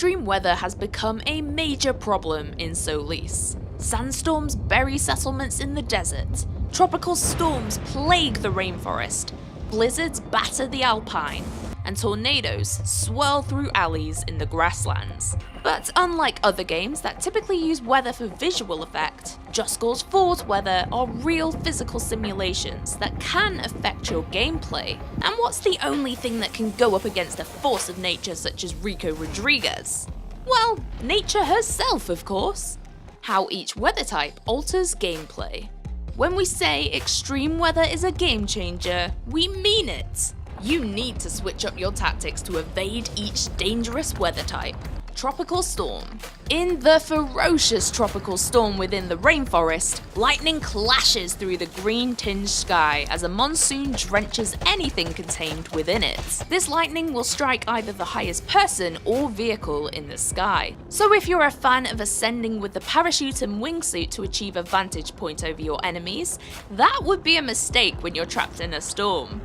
Extreme weather has become a major problem in Solis. Sandstorms bury settlements in the desert, tropical storms plague the rainforest, blizzards batter the alpine, and tornadoes swirl through alleys in the grasslands. But unlike other games that typically use weather for visual effect, Just Cause 4's weather are real physical simulations that can affect your gameplay. And what's the only thing that can go up against a force of nature such as Rico Rodriguez? Well, nature herself, of course. How each weather type alters gameplay. When we say extreme weather is a game changer, we mean it. You need to switch up your tactics to evade each dangerous weather type. Tropical Storm. In the ferocious tropical storm within the rainforest, lightning clashes through the green-tinged sky as a monsoon drenches anything contained within it. This lightning will strike either the highest person or vehicle in the sky. So if you're a fan of ascending with the parachute and wingsuit to achieve a vantage point over your enemies, that would be a mistake when you're trapped in a storm.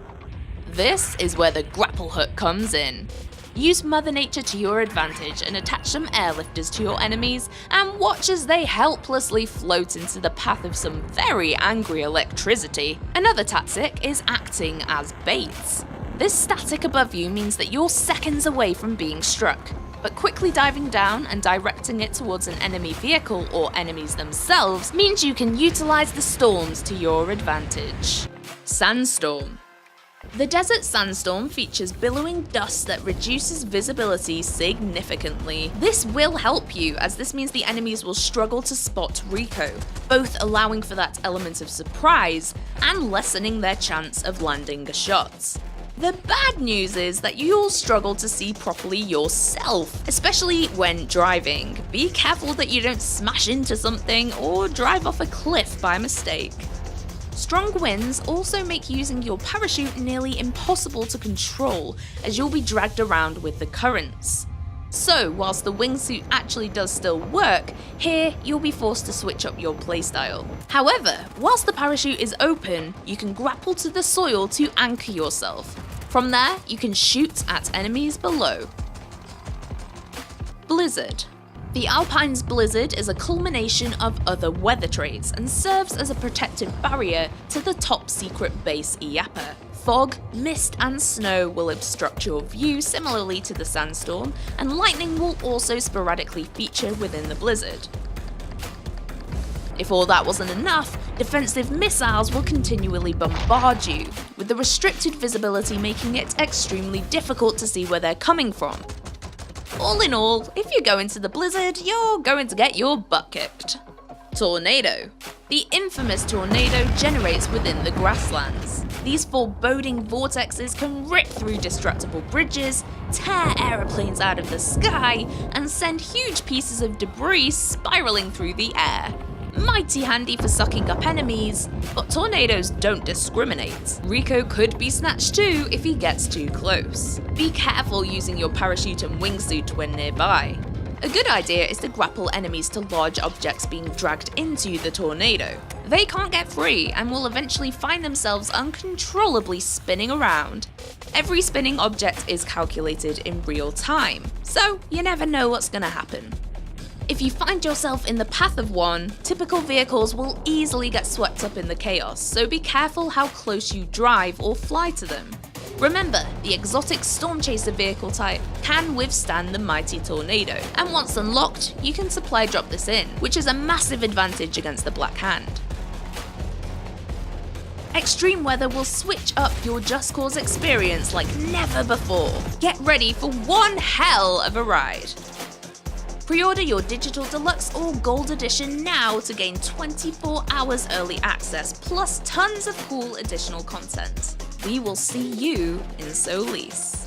This is where the grapple hook comes in. Use Mother Nature to your advantage and attach some airlifters to your enemies and watch as they helplessly float into the path of some very angry electricity. Another tactic is acting as baits. This static above you means that you're seconds away from being struck, but quickly diving down and directing it towards an enemy vehicle or enemies themselves means you can utilize the storms to your advantage. Sandstorm. The desert sandstorm features billowing dust that reduces visibility significantly. This will help you, as this means the enemies will struggle to spot Rico, both allowing for that element of surprise and lessening their chance of landing a shot. The bad news is that you'll struggle to see properly yourself, especially when driving. Be careful that you don't smash into something or drive off a cliff by mistake. Strong winds also make using your parachute nearly impossible to control, as you'll be dragged around with the currents. So, whilst the wingsuit actually does still work, here you'll be forced to switch up your playstyle. However, whilst the parachute is open, you can grapple to the soil to anchor yourself. From there, you can shoot at enemies below. Blizzard. The Alpine's blizzard is a culmination of other weather traits and serves as a protective barrier to the top secret base Illapa. Fog, mist and snow will obstruct your view similarly to the sandstorm, and lightning will also sporadically feature within the blizzard. If all that wasn't enough, defensive missiles will continually bombard you, with the restricted visibility making it extremely difficult to see where they're coming from. All in all, if you go into the blizzard, you're going to get your butt kicked. Tornado. The infamous tornado generates within the grasslands. These foreboding vortexes can rip through destructible bridges, tear aeroplanes out of the sky, and send huge pieces of debris spiraling through the air. Mighty handy for sucking up enemies, but tornadoes don't discriminate. Rico could be snatched too if he gets too close. Be careful using your parachute and wingsuit when nearby. A good idea is to grapple enemies to large objects being dragged into the tornado. They can't get free and will eventually find themselves uncontrollably spinning around. Every spinning object is calculated in real time, so you never know what's gonna happen. If you find yourself in the path of one, typical vehicles will easily get swept up in the chaos, so be careful how close you drive or fly to them. Remember, the exotic Storm Chaser vehicle type can withstand the mighty tornado, and once unlocked, you can supply drop this in, which is a massive advantage against the Black Hand. Extreme weather will switch up your Just Cause experience like never before. Get ready for one hell of a ride. Pre-order your Digital Deluxe or Gold Edition now to gain 24 hours early access, plus tons of cool additional content. We will see you in Solis.